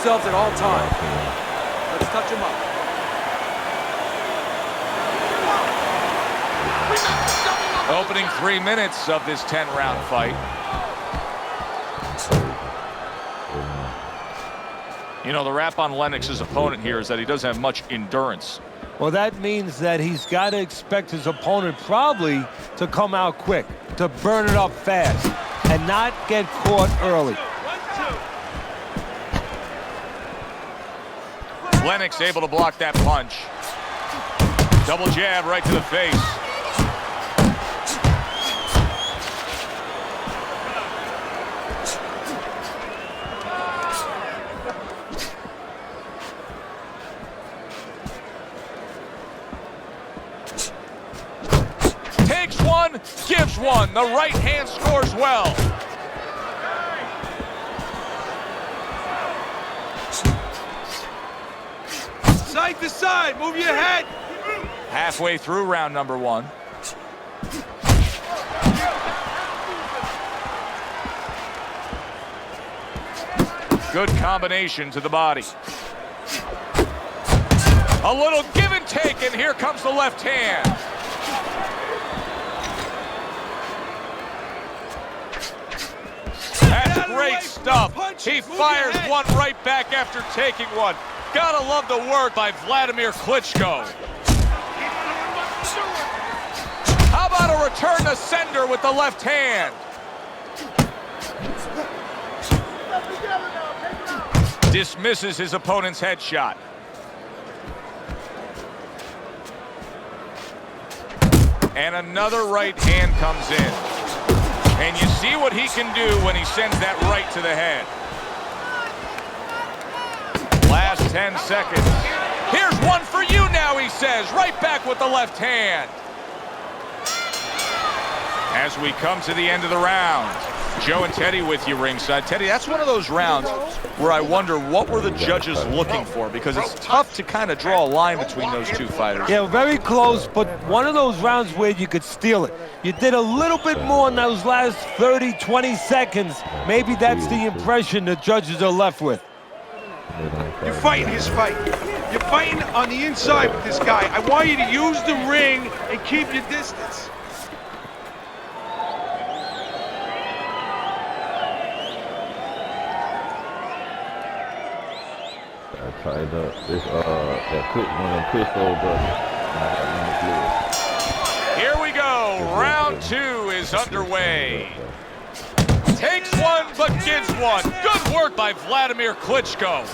yourselves at all times. Let's touch him up. Opening 3 minutes of this 10-round fight. You know, the rap on Lennox's opponent here is that he doesn't have much endurance. Well, that means that he's got to expect his opponent probably to come out quick, to burn it up fast, and not get caught early. Lennox able to block that punch. Double jab right to the face. Takes one, gives one. The right hand scores well. Side to side, move your head. Halfway through round number 1. Good combination to the body. A little give and take, and here comes the left hand. That's great stuff. He fires one right back after taking one. Gotta love the work by Vladimir Klitschko. How about a return to sender with the left hand? Dismisses his opponent's headshot. And another right hand comes in. And you see what he can do when he sends that right to the head. Last 10 seconds. Here's one for you now, he says. Right back with the left hand. As we come to the end of the round, Joe and Teddy with you ringside. Teddy, that's one of those rounds where I wonder what were the judges looking for, because it's tough to kind of draw a line between those two fighters. Yeah, very close, but one of those rounds where you could steal it. You did a little bit more in those last 30, 20 seconds. Maybe that's the impression the judges are left with. You're fighting his fight. You're fighting on the inside with this guy. I want you to use the ring and keep your distance. I tried that quick one on Crystal, but Here we go. Round 2 is underway. Takes one, but gives one. Good work by Vladimir Klitschko.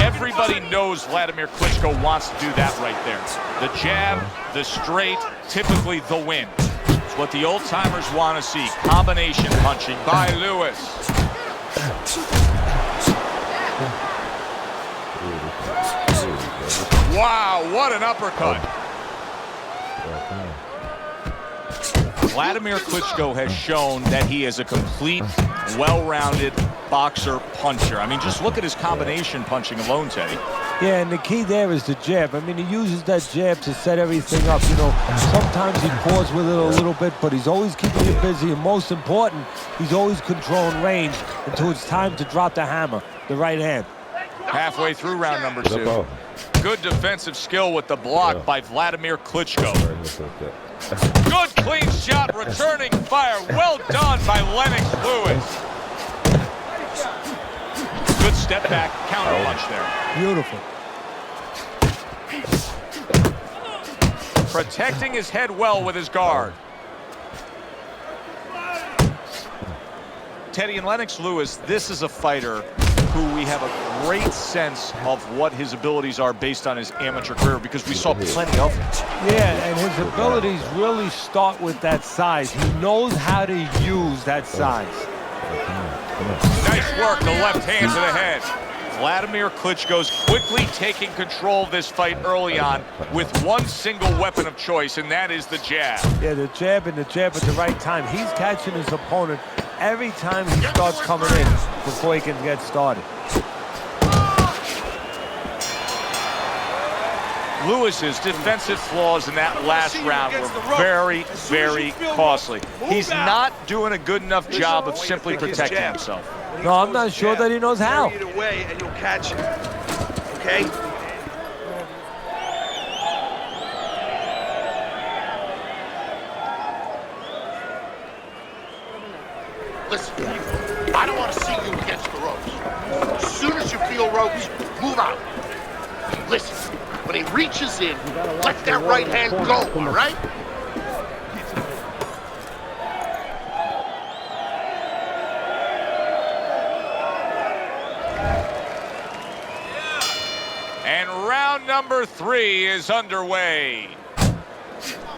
Everybody knows Vladimir Klitschko wants to do that right there. The jab, the straight, typically the win. It's what the old-timers want to see. Combination punching by Lewis. Wow, what an uppercut. Vladimir Klitschko has shown that he is a complete, well-rounded boxer puncher. I mean, just look at his combination punching alone, Teddy. Yeah, and the key there is the jab. I mean, he uses that jab to set everything up. You know, sometimes he paws with it a little bit, but he's always keeping you busy. And most important, he's always controlling range until it's time to drop the hammer, the right hand. Halfway through round number 2. Good defensive skill with the block by Vladimir Klitschko. Good clean shot, returning fire. Well done by Lennox Lewis. Good step back, counter punch there. Beautiful. Protecting his head well with his guard. Teddy and Lennox Lewis, this is a fighter who we have a great sense of what his abilities are based on his amateur career, because we saw plenty of them. Yeah, and his abilities really start with that size. He knows how to use that size. Nice work, the left hand to the head. Vladimir Klitschko's quickly taking control of this fight early on with one single weapon of choice, and that is the jab. Yeah, the jab and the jab at the right time. He's catching his opponent every time he starts coming in before he can get started. Lewis's defensive flaws in that last round were very, very costly. He's not doing a good enough job of simply protecting himself. No, I'm not sure that he knows how. Carry it away and you'll catch it. Okay? Listen, I don't want to see you against the ropes. As soon as you feel ropes, move out. Listen, when he reaches in, let that right hand go, all right? And round number 3 is underway.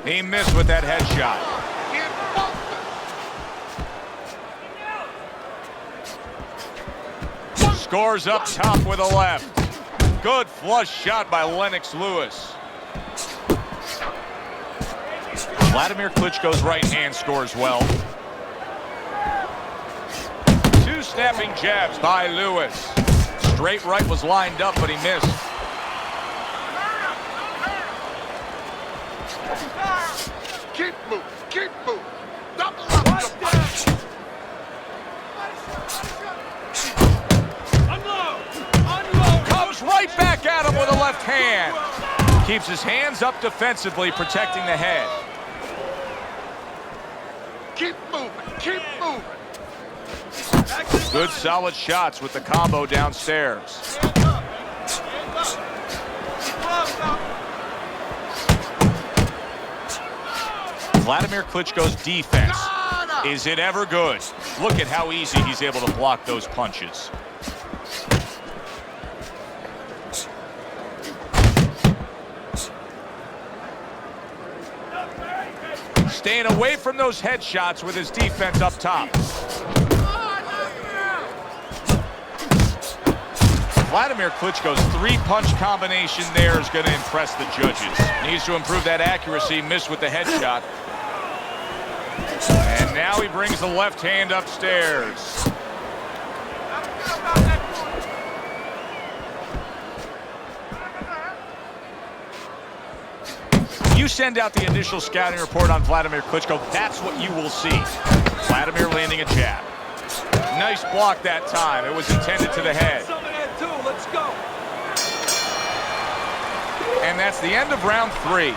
He missed with that headshot. Scores up top with a left. Good flush shot by Lennox Lewis. Vladimir Klitschko's right hand scores well. 2 snapping jabs by Lewis. Straight right was lined up, but he missed. Keep moving, keep moving. Double up the punch. Comes right back at him with a left hand. Keeps his hands up defensively, protecting the head. Keep moving, keep moving. Good solid shots with the combo downstairs. Vladimir Klitschko's defense. Is it ever good? Look at how easy he's able to block those punches. Staying away from those headshots with his defense up top. Vladimir Klitschko's 3-punch combination there is going to impress the judges. Needs to improve that accuracy, missed with the headshot. And now he brings the left hand upstairs. You send out the initial scouting report on Vladimir Klitschko, that's what you will see. Vladimir landing a jab. Nice block that time. It was intended to the head. Let's go. And that's the end of round 3. You're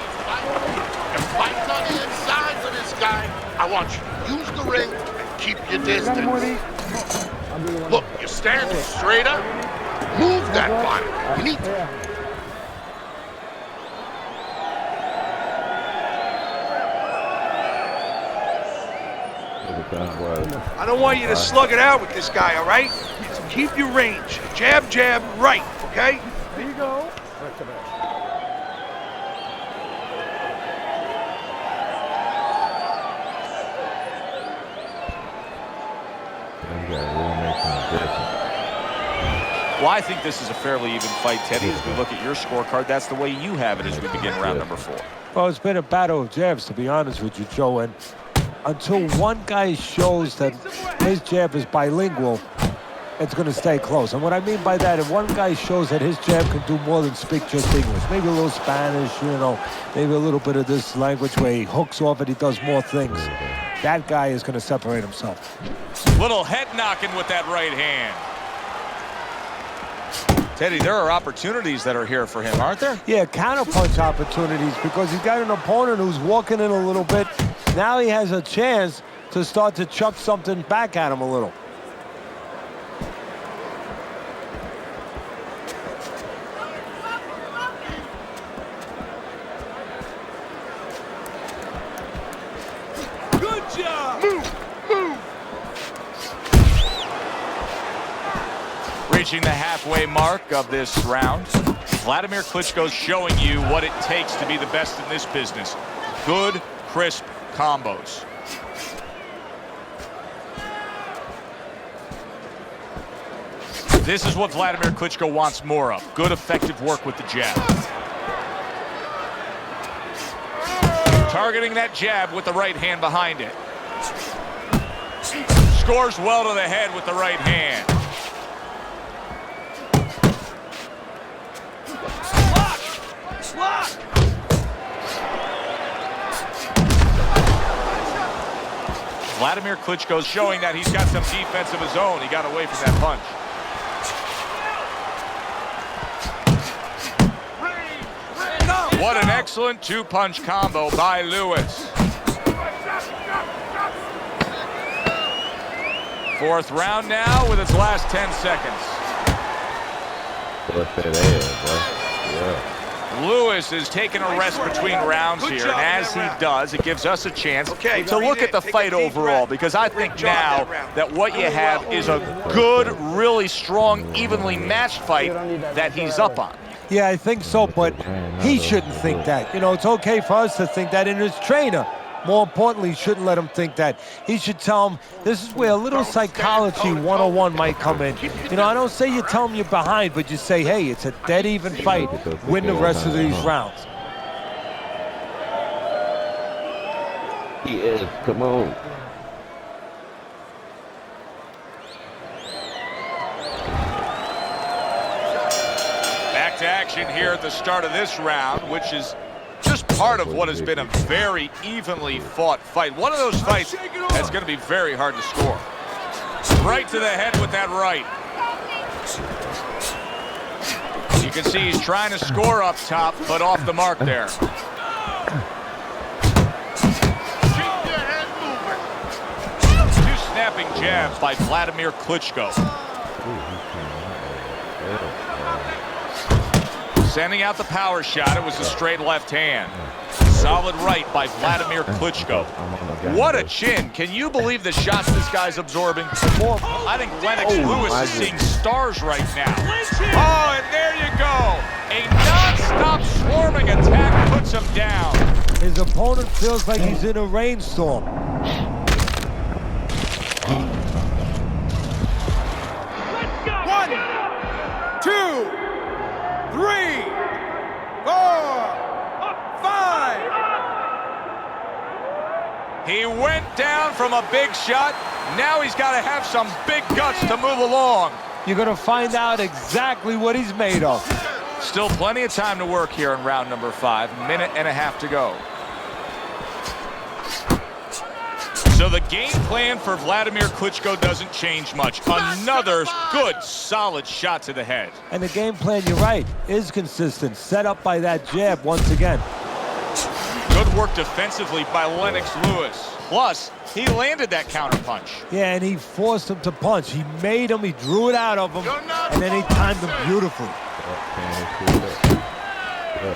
fighting on the inside for this guy. I want you to use the ring and keep your distance. Look, you're standing straight up. Move that body. You need to. I don't want you to slug it out with this guy, all right? So keep your range. Jab, jab, right, okay? There you go. Well, I think this is a fairly even fight, Teddy. As we look at your scorecard, that's the way you have it as we begin round number 4. Well, it's been a battle of jabs, to be honest with you, Joe. And until one guy shows that his jab is bilingual, it's going to stay close. And what I mean by that, if one guy shows that his jab can do more than speak just English, maybe a little Spanish, you know, maybe a little bit of this language where he hooks off and he does more things, that guy is going to separate himself. Little head knocking with that right hand. Teddy, there are opportunities that are here for him, aren't there? Yeah, counterpunch opportunities, because he's got an opponent who's walking in a little bit. Now he has a chance to start to chuck something back at him a little. Good job. Move, move. Reaching the halfway mark of this round, Vladimir Klitschko's showing you what it takes to be the best in this business. Good, crisp combos. This is what Vladimir Klitschko wants more of. Good, effective work with the jab. Targeting that jab with the right hand behind it. Scores well to the head with the right hand. Vladimir Klitschko's showing that he's got some defense of his own. He got away from that punch. What an excellent two-punch combo by Lewis. Fourth round now with its last 10 seconds. Yeah. Lewis is taking a rest between rounds here, and as he does, it gives us a chance to look at the fight overall, because I think now that what you have is a good, really strong, evenly matched fight that he's up on. Yeah, I think so, but he shouldn't think that. You know, it's okay for us to think that, and his trainer, more importantly, shouldn't let him think that. He should tell him, this is where a little psychology 101 might come in. You know, I don't say you tell him you're behind, but you say, hey, it's a dead even fight. Win the rest of these rounds. He is. Come on. Back to action here at the start of this round, which is just part of what has been a very evenly fought fight. One of those fights that's going to be very hard to score. Right to the head with that right. You can see he's trying to score up top, but off the mark there. Keep your head moving. Two snapping jabs by Vladimir Klitschko. Sending out the power shot. It was a straight left hand. Solid right by Vladimir Klitschko. What a chin. Can you believe the shots this guy's absorbing? I think Lennox Lewis is seeing stars right now. Oh, and there you go. A non-stop swarming attack puts him down. His opponent feels like he's in a rainstorm. 1, 2, 3, 4, 5. He went down from a big shot. Now he's got to have some big guts to move along. You're going to find out exactly what he's made of. Still plenty of time to work here in round number 5. Minute and a half to go. So the game plan for Vladimir Klitschko doesn't change much. Another good, solid shot to the head. And the game plan, you're right, is consistent. Set up by that jab once again. Good work defensively by Lennox Lewis. Plus, he landed that counter punch. Yeah, and he forced him to punch. He made him, he drew it out of him, and then he timed him beautifully.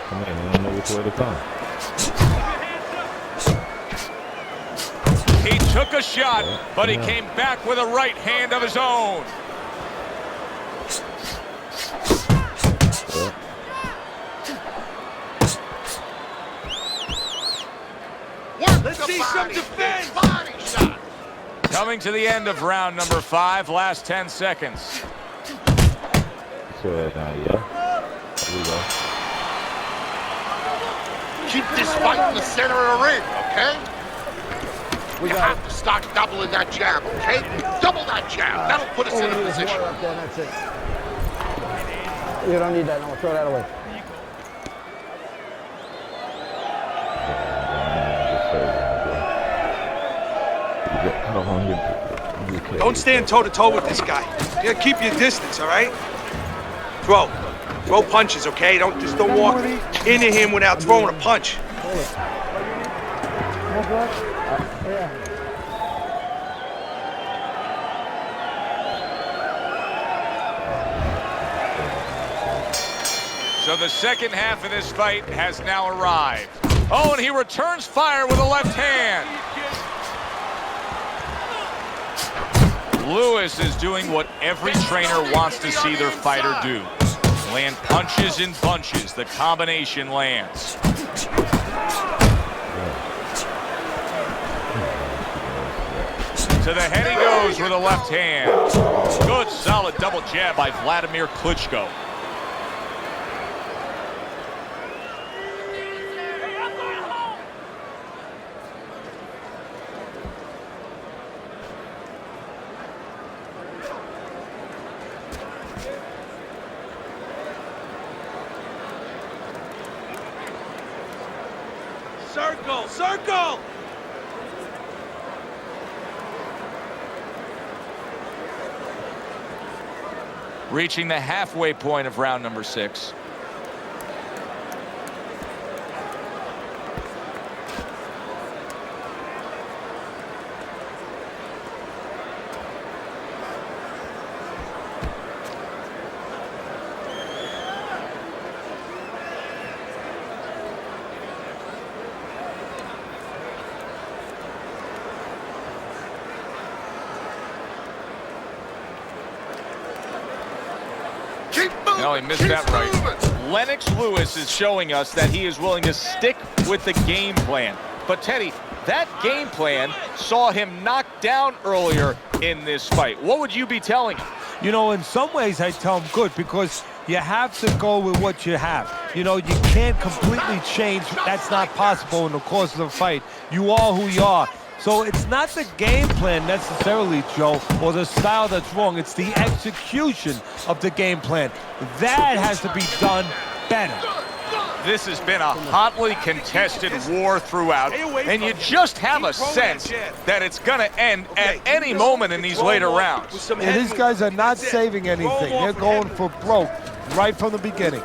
Come on, you don't know which way to come. He took a shot, but he came back with a right hand of his own. Let's see some defense. Body shot. Coming to the end of round number 5, last 10 seconds. So now, yeah. Here we go. Keep this fight in the center of the ring, okay? You have to start doubling that jab, okay? Double that jab. That'll put us in a position. That's it. You don't need that. No, throw that away. Don't stand toe-to-toe with this guy. You gotta keep your distance, all right? Throw punches, okay? Don't walk into him without throwing a punch. So the second half of this fight has now arrived. Oh, and he returns fire with a left hand. Lewis is doing what every trainer wants to see their fighter do. Land punches in bunches. The combination lands. To the head he goes with a left hand. Good, solid double jab by Vladimir Klitschko. Circle! Circle! Reaching the halfway point of round number 6. No, he missed that right. Lennox Lewis is showing us that he is willing to stick with the game plan. But Teddy, that game plan saw him knocked down earlier in this fight. What would you be telling him? You know, in some ways I tell him good, because you have to go with what you have. You know, you can't completely change. That's not possible in the course of the fight. You are who you are. So it's not the game plan necessarily, Joe, or the style that's wrong. It's the execution of the game plan. That has to be done better. This has been a hotly contested war throughout, and you just have a sense that it's going to end at any moment in these later rounds. And these guys are not saving anything. They're going for broke right from the beginning.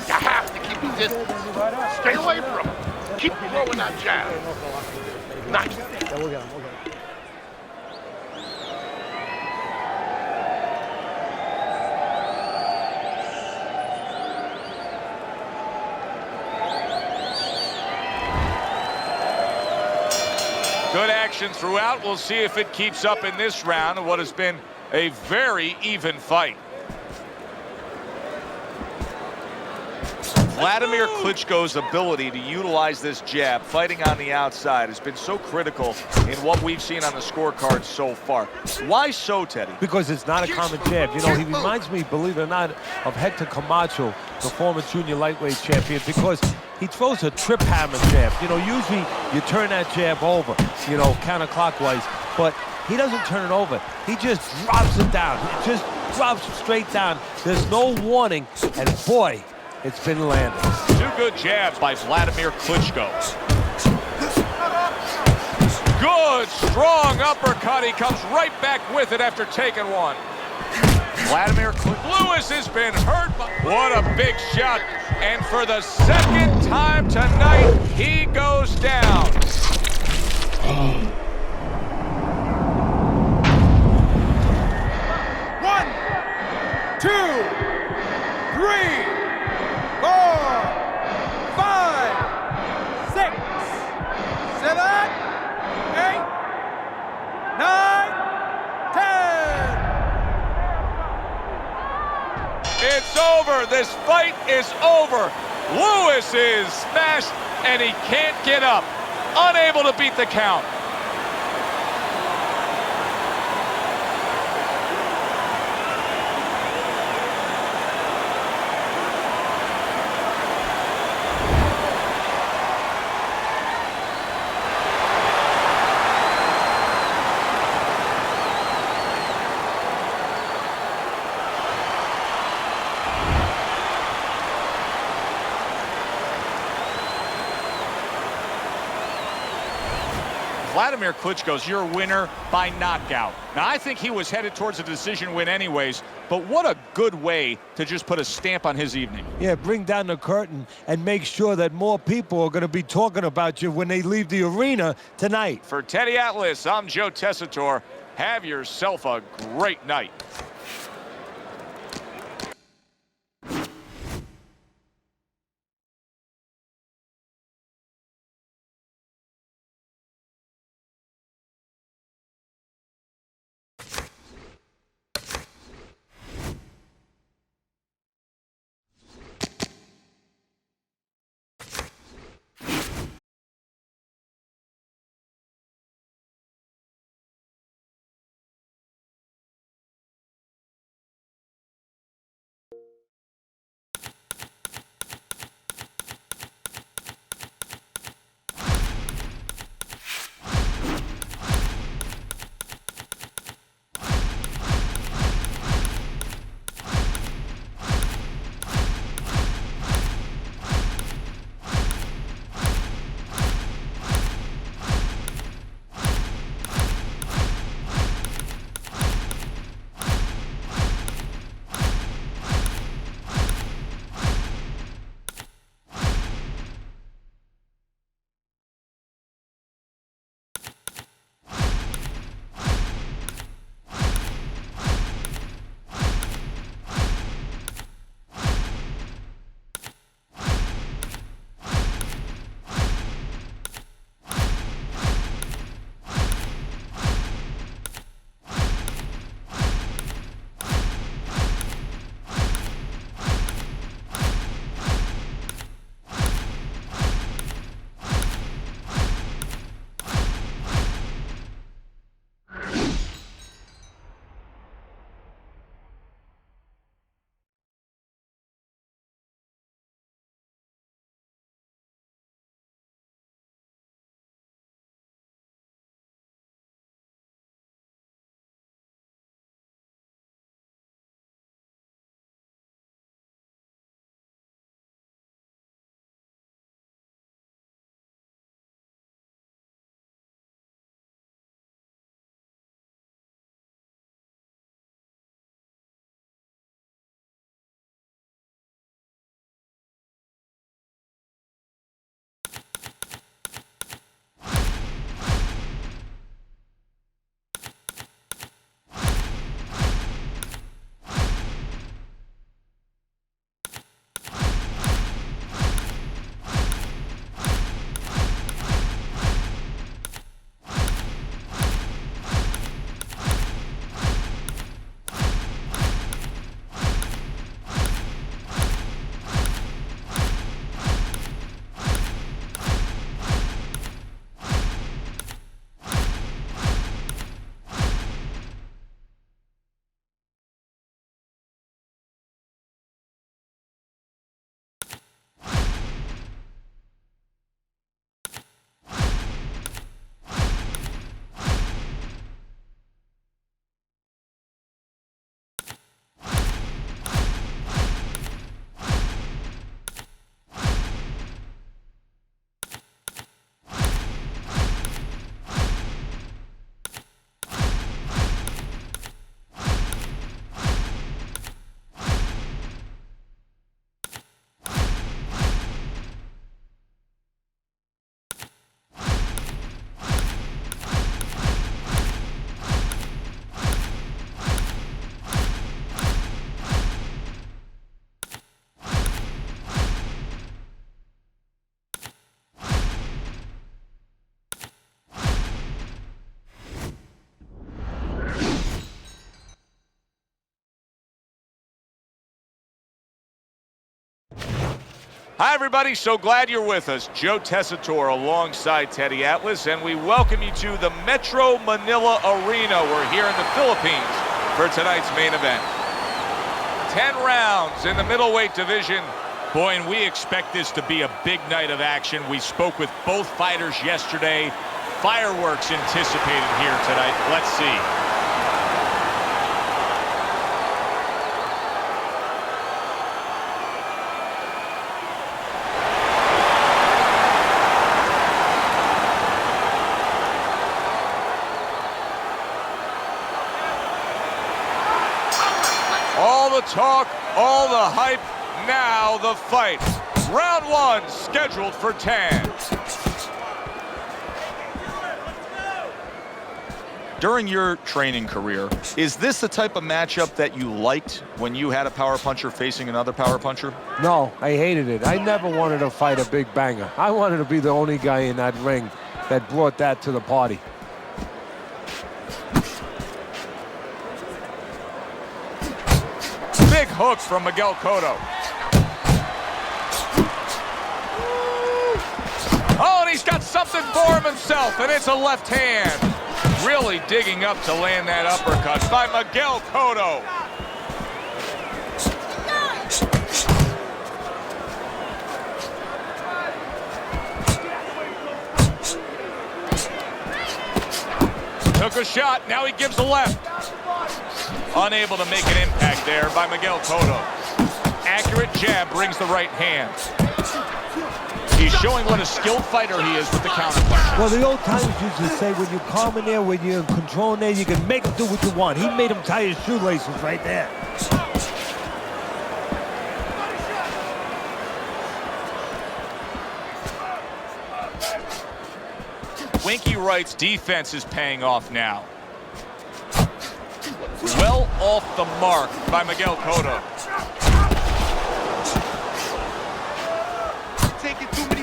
You have to keep your distance. Stay away from him. Keep throwing that jab. Nice. Yeah, we'll get him. We'll get him. Good action throughout. We'll see if it keeps up in this round of what has been a very even fight. Vladimir Klitschko's ability to utilize this jab, fighting on the outside, has been so critical in what we've seen on the scorecard so far. Why so, Teddy? Because it's not a common jab. You know, he reminds me, believe it or not, of Hector Camacho, the former junior lightweight champion, because he throws a trip hammer jab. You know, usually you turn that jab over, you know, counterclockwise, but he doesn't turn it over. He just drops it down. It just drops straight down. There's no warning, and boy, it's been landed. 2 good jabs by Vladimir Klitschko. Good, strong uppercut. He comes right back with it after taking one. Vladimir Lewis has been hurt. What a big shot. And for the second time tonight, he goes down. 1, 2, 3, 4, 5, 6, 7, 8, 9, 10. It's over. This fight is over. Lewis is smashed, and he can't get up. Unable to beat the count. Vladimir Klitschko's your winner by knockout. Now, I think he was headed towards a decision win anyways, but what a good way to just put a stamp on his evening. Yeah, bring down the curtain and make sure that more people are going to be talking about you when they leave the arena tonight. For Teddy Atlas, I'm Joe Tessitore. Have yourself a great night. Hi, everybody. So glad you're with us. Joe Tessitore alongside Teddy Atlas, and we welcome you to the Metro Manila Arena. We're here in the Philippines for tonight's main event. 10 rounds in the middleweight division. Boy, and we expect this to be a big night of action. We spoke with both fighters yesterday. Fireworks anticipated here tonight. Let's see. All the talk, all the hype, now the fight. Round 1 scheduled for 10. During your training career, is this the type of matchup that you liked when you had a power puncher facing another power puncher? No, I hated it. I never wanted to fight a big banger. I wanted to be the only guy in that ring that brought that to the party. Big hook from Miguel Cotto. Oh, and he's got something for him himself, and it's a left hand. Really digging up to land that uppercut by Miguel Cotto. Took a shot, now he gives a left. Unable to make an impact there by Miguel Cotto. Accurate jab brings the right hand. He's showing what a skilled fighter he is with the counter punch. Well, the old timers used to say when you're calm in there, when you're in control in there, you can make him do what you want. He made him tie his shoelaces right there. Winky Wright's defense is paying off now. Well off the mark by Miguel Cotto.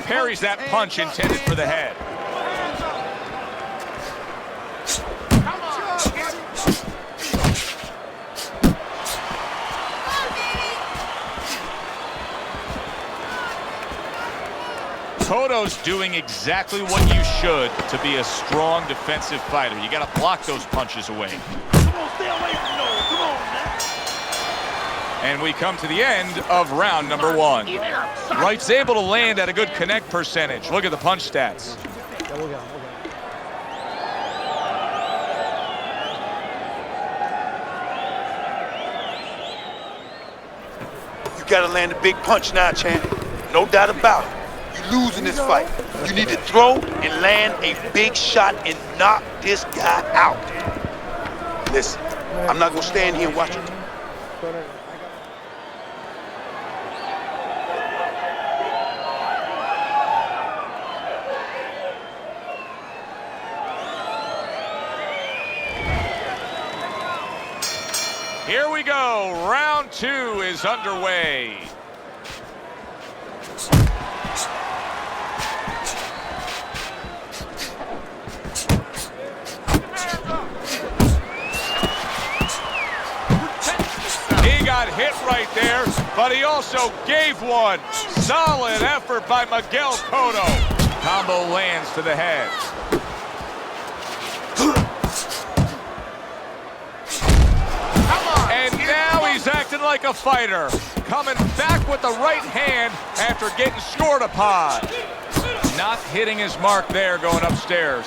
Parries that punch intended for the head. Cotto's doing exactly what you should to be a strong defensive fighter. You got to block those punches away. And we come to the end of round number 1. Wright's able to land at a good connect percentage. Look at the punch stats. You gotta land a big punch now, champ. No doubt about it. You lose in this fight. You need to throw and land a big shot and knock this guy out. Listen, I'm not gonna stand here and watch you. Here we go. Round 2 is underway. He got hit right there, but he also gave one. Solid effort by Miguel Cotto. Combo lands to the head. And now he's acting like a fighter. Coming back with the right hand after getting scored upon. Not hitting his mark there going upstairs.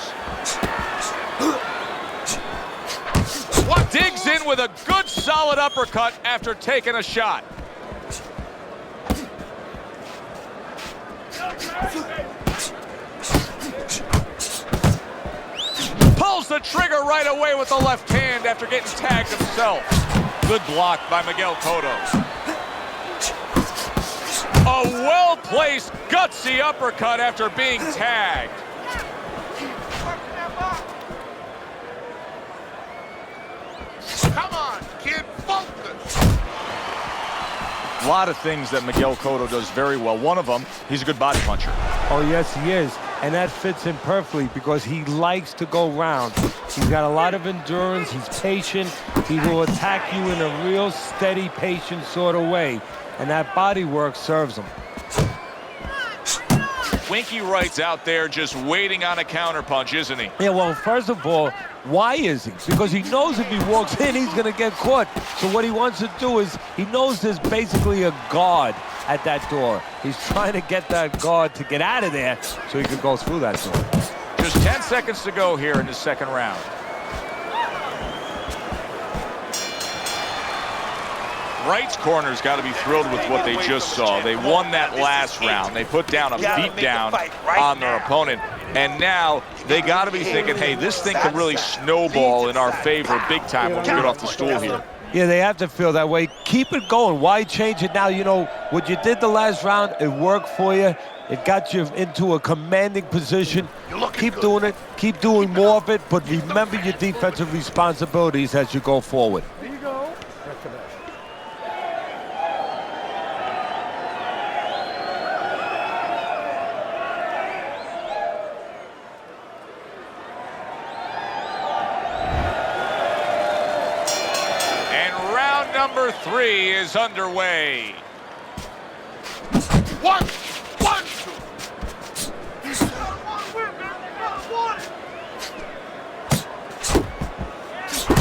Digs in with a good solid uppercut after taking a shot. Pulls the trigger right away with the left hand after getting tagged himself. Good block by Miguel Cotto. A well-placed, gutsy uppercut after being tagged. Come on, kid, focus. A lot of things that Miguel Cotto does very well. One of them, he's a good body puncher. Oh, yes, he is. And that fits him perfectly because he likes to go round. He's got a lot of endurance. He's patient. He will attack you in a real steady, patient sort of way. And that body work serves him. Winky Wright's out there just waiting on a counterpunch, isn't he? Yeah, well, first of all, why is he? Because he knows if he walks in, he's going to get caught. So what he wants to do is, he knows there's basically a guard at that door. He's trying to get that guard to get out of there so he can go through that door. Just 10 seconds to go here in the second round. Wright's corner's got to be thrilled with what they just saw. They won that last round. They put down a beatdown on their opponent. And now they got to be thinking, hey, this thing can really snowball in our favor big time when we get off the stool here. Yeah, they have to feel that way. Keep it going. Why change it now? You know, what you did the last round, it worked for you. It got you into a commanding position. Keep doing it. Keep doing more of it. But remember your defensive responsibilities as you go forward. Number 3 is underway. 1, 1,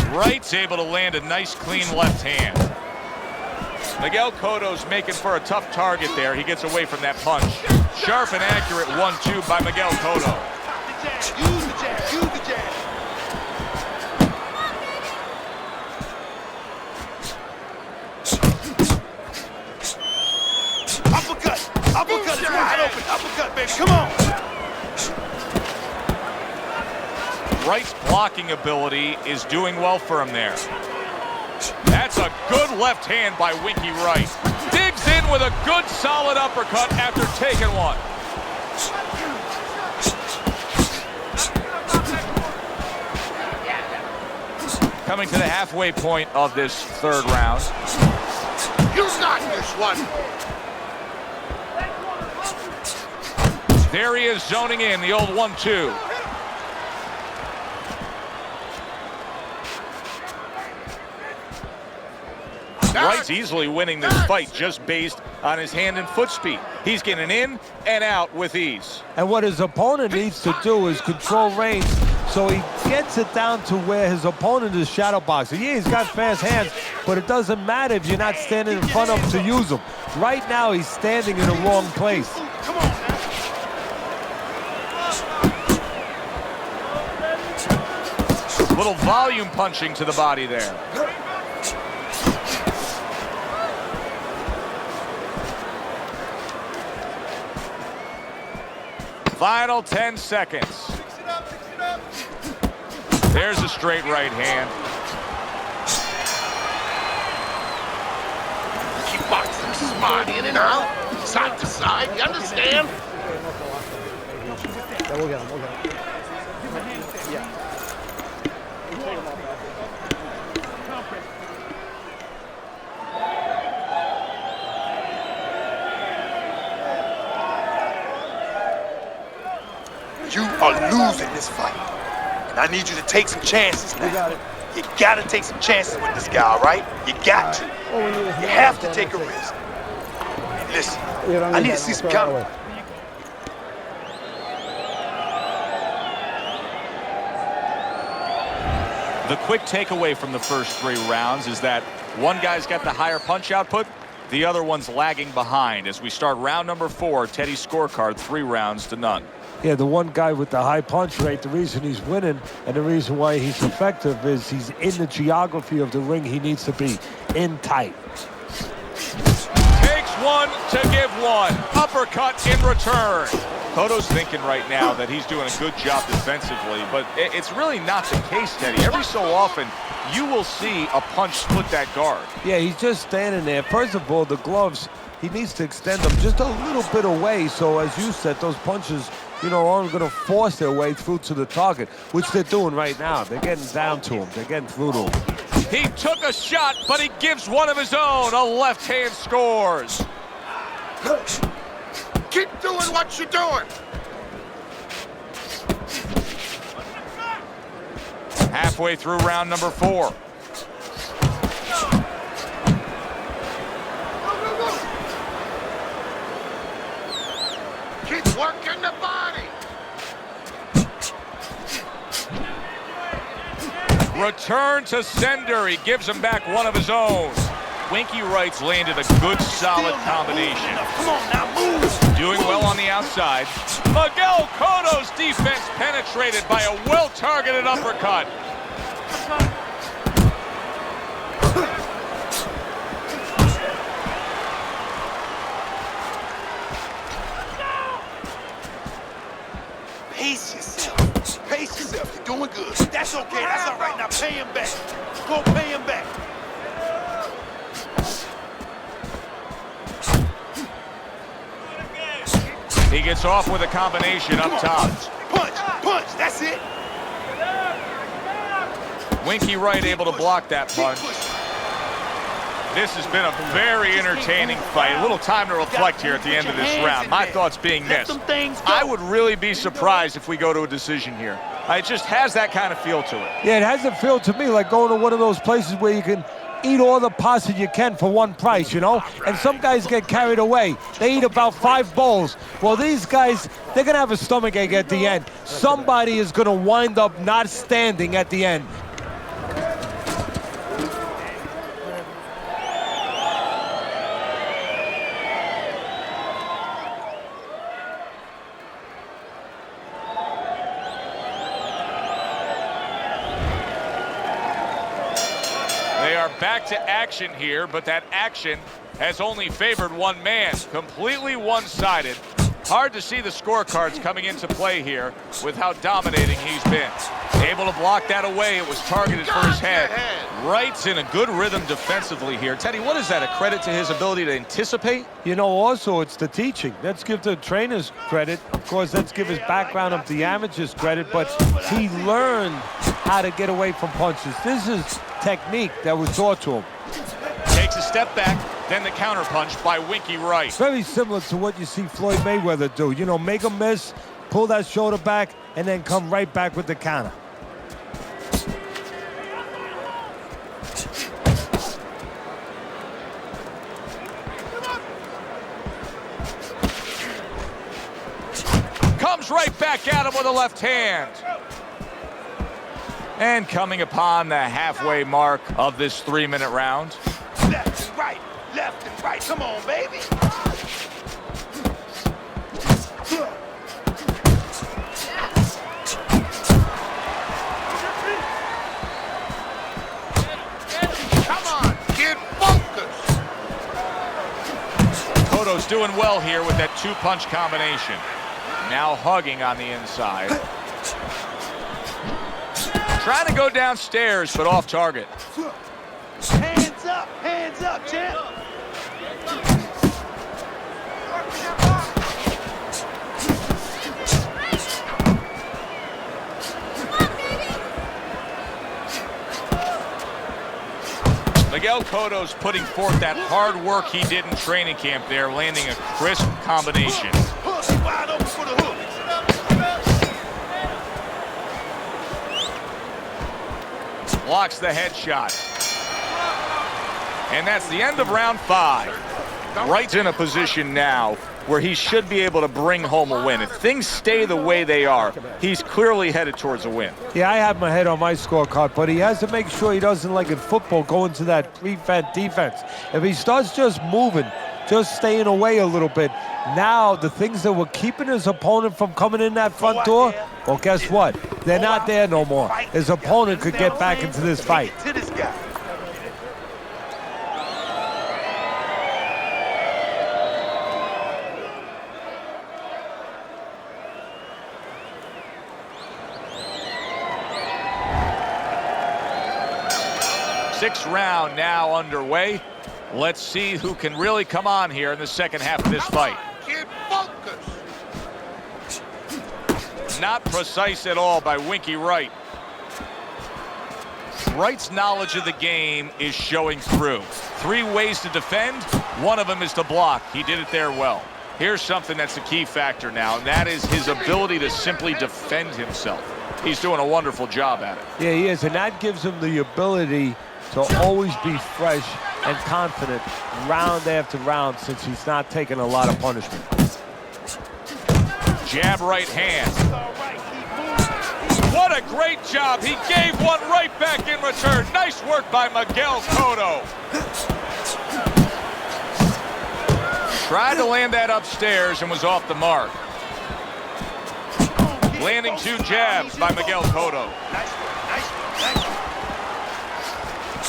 2. Wright's able to land a nice, clean left hand. Miguel Cotto's making for a tough target there. He gets away from that punch. Sharp and accurate 1-2 by Miguel Cotto. Use the jab, use the jab. Uppercut is wide open. Uppercut, baby. Come on. Wright's blocking ability is doing well for him there. That's a good left hand by Winky Wright. Digs in with a good solid uppercut after taking one. Coming to the halfway point of this third round. You got this one. There he is zoning in, the old 1-2. Wright's easily winning this fight just based on his hand and foot speed. He's getting in and out with ease. And what his opponent needs to do is control range so he gets it down to where his opponent is shadow boxing. Yeah, he's got fast hands, but it doesn't matter if you're not standing in front of him to use them. Right now, he's standing in the wrong place. Come on, man. Little volume punching to the body there. Final 10 seconds. There's a straight right hand. Keep boxing smart in and out, side to side. You understand? Yeah, we'll get him. Yeah. You are losing this fight. And I need you to take some chances now. You got it. You gotta take some chances with this guy, all right? You got to. All we need is You one have to left take a hand. risk. Listen, You don't I need that, to see no, some throw it counter. away. The quick takeaway from the first 3 rounds is that one guy's got the higher punch output, the other one's lagging behind. As we start round number 4, Teddy's scorecard 3 rounds to none. Yeah, the one guy with the high punch rate, the reason he's winning and the reason why he's effective is he's in the geography of the ring he needs to be, in tight. Takes one to give one. Uppercut in return. Cotto's thinking right now that he's doing a good job defensively, but it's really not the case, Teddy. Every so often, you will see a punch split that guard. Yeah, he's just standing there. First of all, the gloves, he needs to extend them just a little bit away. So as you said, those punches, you know, aren't going to force their way through to the target, which they're doing right now. They're getting down to him. They're getting through to him. He took a shot, but he gives one of his own. A left hand scores. Keep doing what you're doing. Halfway through round number 4. Keep Working the body. Return to sender. He gives him back one of his own. Winky Wright's landed a good, solid combination. Come on now, move. Doing well on the outside. Miguel Cotto's defense penetrated by a well-targeted uppercut. Pace yourself. Pace yourself. You're doing good. That's okay. That's all right. Now pay him back. Go pay him back. He gets off with a combination up top. Punch, punch. That's it. Winky Wright able to block that punch. This has been a very entertaining fight. A little time to reflect here at the end of this round. My thoughts being this. I would really be surprised if we go to a decision here. It just has that kind of feel to it. Yeah, it has a feel to me like going to one of those places where you can eat all the pasta you can for one price, you know? And some guys get carried away. They eat about 5 bowls. Well, these guys, they're going to have a stomachache at the end. Somebody is going to wind up not standing at the end. They are back to action here, but that action has only favored one man. Completely one-sided. Hard to see the scorecards coming into play here with how dominating he's been. Able to block that away. It was targeted for his head. Wright's in a good rhythm defensively here. Teddy, what is that, a credit to his ability to anticipate? You know, also, it's the teaching. Let's give the trainers credit. Of course, let's give his background of the amateurs credit, but he learned how to get away from punches. This is technique that was taught to him. Takes a step back, then the counter punch by Winky Wright. Very similar to what you see Floyd Mayweather do. You know, make a miss, pull that shoulder back, and then come right back with the counter. Comes right back at him with a left hand. And coming upon the halfway mark of this 3-minute round. Left and right. Left and right. Come on, baby. Come on, get focused. Cotto's doing well here with that 2-punch combination. Now hugging on the inside. Trying to go downstairs, but off target. Hands up, champ. Miguel Cotto's putting forth that hard work he did in training camp there, landing a crisp combination. Hook, wide open for the hook. Blocks the headshot. And that's the end of round 5. Wright's in a position now where he should be able to bring home a win. If things stay the way they are, he's clearly headed towards a win. Yeah, I have my head on my scorecard, but he has to make sure he doesn't, like in football, go into that prevent defense. If he starts just moving, just staying away a little bit, now the things that were keeping his opponent from coming in that front door, well, guess what? They're not there no more. His opponent could get back into this fight. To this guy. Sixth round now underway. Let's see who can really come on here in the second half of this fight. Get focused. Not precise at all by Winky Wright. Wright's knowledge of the game is showing through. 3 ways to defend. One of them is to block. He did it there well. Here's something that's a key factor now, and that is his ability to simply defend himself. He's doing a wonderful job at it. Yeah, he is, and that gives him the ability to always be fresh and confident round after round since he's not taking a lot of punishment. Jab right hand. What a great job. He gave one right back in return. Nice work by Miguel Cotto. Tried to land that upstairs and was off the mark. Landing 2 jabs by Miguel Cotto.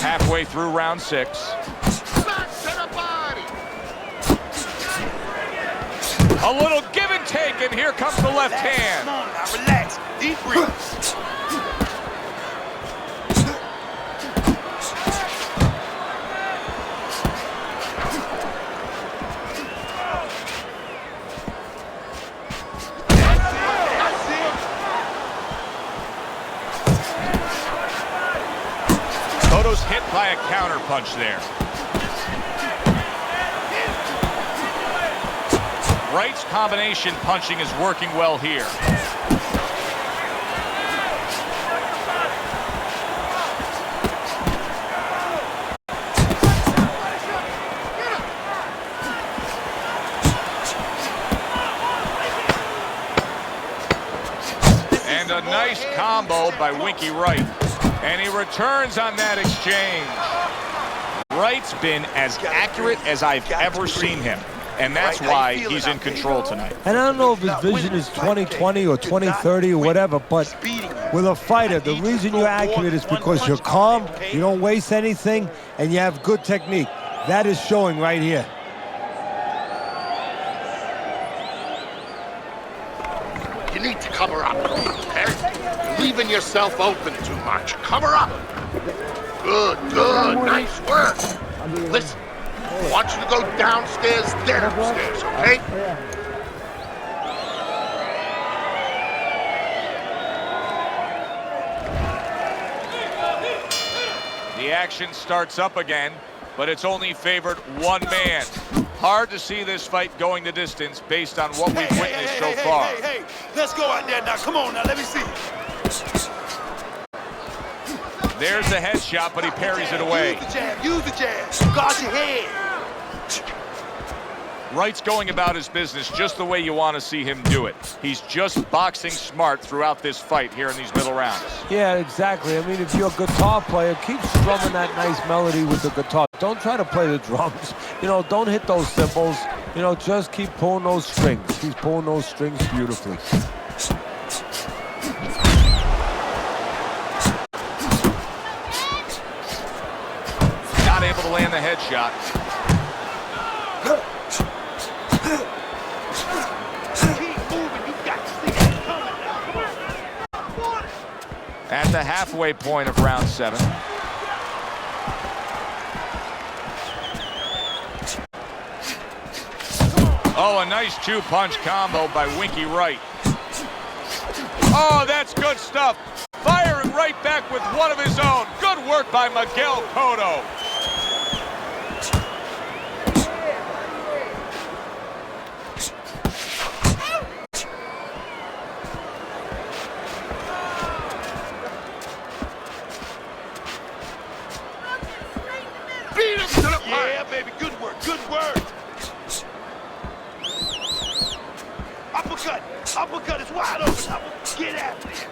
Halfway through round 6. A little give and take, and here comes the left hand. Come on now, relax. Deep breath. Cotto's hit by a counter punch there. Wright's combination punching is working well here. And a nice combo by Winky Wright. And he returns on that exchange. Wright's been as accurate as I've ever seen him. And that's why he's in control tonight. And I don't know if his vision is 20/20 or 20/30 or whatever, but with a fighter, the reason you're accurate is because you're calm, you don't waste anything, and you have good technique. That is showing right here. You need to cover up, okay? You're leaving yourself open too much. Cover up. Good, good. Nice work. Listen, I want you to go downstairs, then upstairs, okay? The action starts up again, but it's only favored one man. Hard to see this fight going the distance based on what we've witnessed so far. Hey, let's go out there now. Come on now, let me see. There's the headshot, but he parries it away. Use the jab. Guard your head. Wright's going about his business just the way you want to see him do it. He's just boxing smart throughout this fight here in these middle rounds. Yeah, exactly. I mean, if you're a guitar player, keep strumming that nice melody with the guitar. Don't try to play the drums. You know, don't hit those cymbals. You know, just keep pulling those strings. He's pulling those strings beautifully. Not able to land the headshot. At the halfway point of round 7. Oh, a nice 2-punch combo by Winky Wright. Oh, that's good stuff. Firing right back with one of his own. Good work by Miguel Cotto. Yeah, baby, good work, good work. Uppercut, uppercut is wide open. Get after it.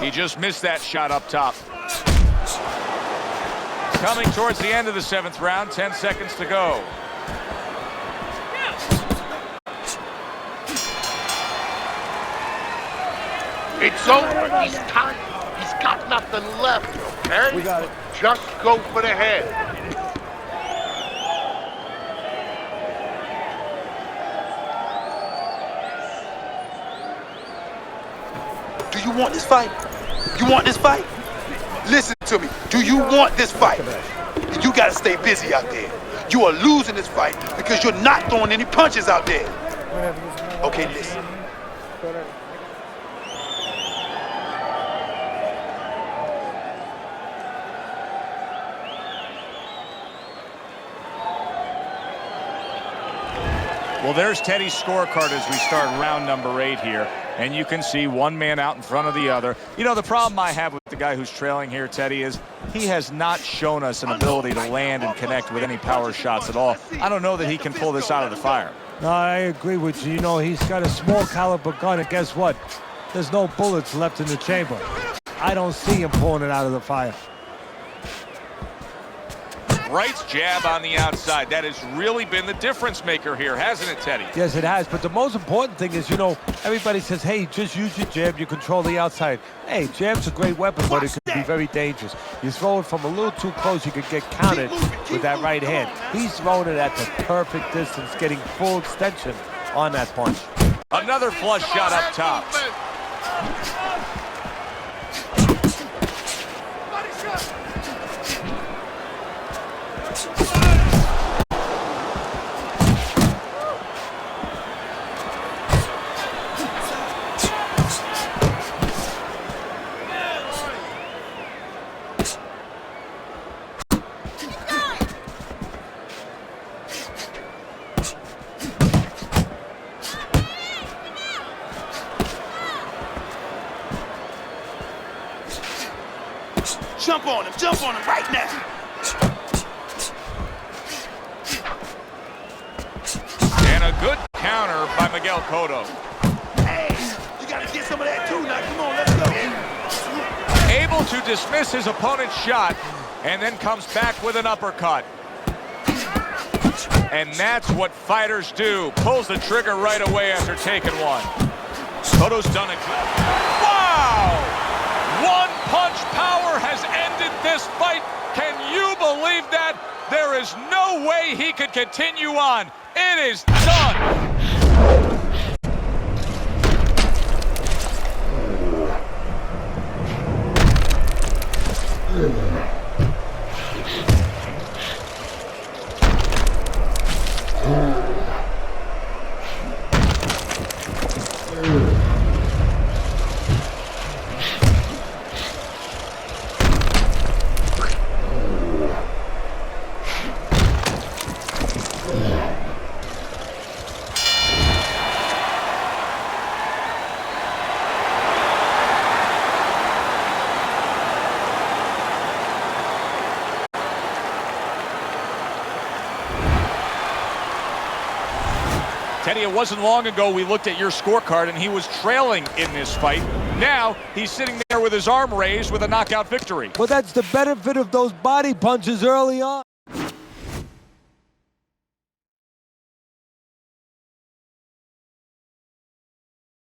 He just missed that shot up top. Coming towards the end of the 7th round, 10 seconds to go. It's over. He's tired. He's got nothing left, okay? We got it. Just go for the head. Do you want this fight? You want this fight? Listen to me. Do you want this fight? You gotta stay busy out there. You are losing this fight because you're not throwing any punches out there. Okay, listen. Well, there's Teddy's scorecard as we start round number 8 here. And you can see one man out in front of the other. You know, the problem I have with the guy who's trailing here, Teddy, is he has not shown us an ability to land and connect with any power shots at all. I don't know that he can pull this out of the fire. No, I agree with you. You know, he's got a small caliber gun, and guess what? There's no bullets left in the chamber. I don't see him pulling it out of the fire. Wright's jab on the outside. That has really been the difference maker here, hasn't it, Teddy? Yes, it has. But the most important thing is, you know, everybody says, hey, just use your jab. You control the outside. Hey, jab's a great weapon, but it can be very dangerous. You throw it from a little too close, you could get countered with that right hand. He's throwing it at the perfect distance, getting full extension on that punch. Another flush shot up top. Jump on him right now. And a good counter by Miguel Cotto. Hey, you gotta get some of that too now. Come on, let's go. Able to dismiss his opponent's shot and then comes back with an uppercut. And that's what fighters do. Pulls the trigger right away after taking one. Cotto's done it. Wow! One punch power has ended this fight. Can you believe that? There is no way he could continue on. It is done. Teddy, it wasn't long ago we looked at your scorecard and he was trailing in this fight. Now he's sitting there with his arm raised with a knockout victory. Well, that's the benefit of those body punches early on.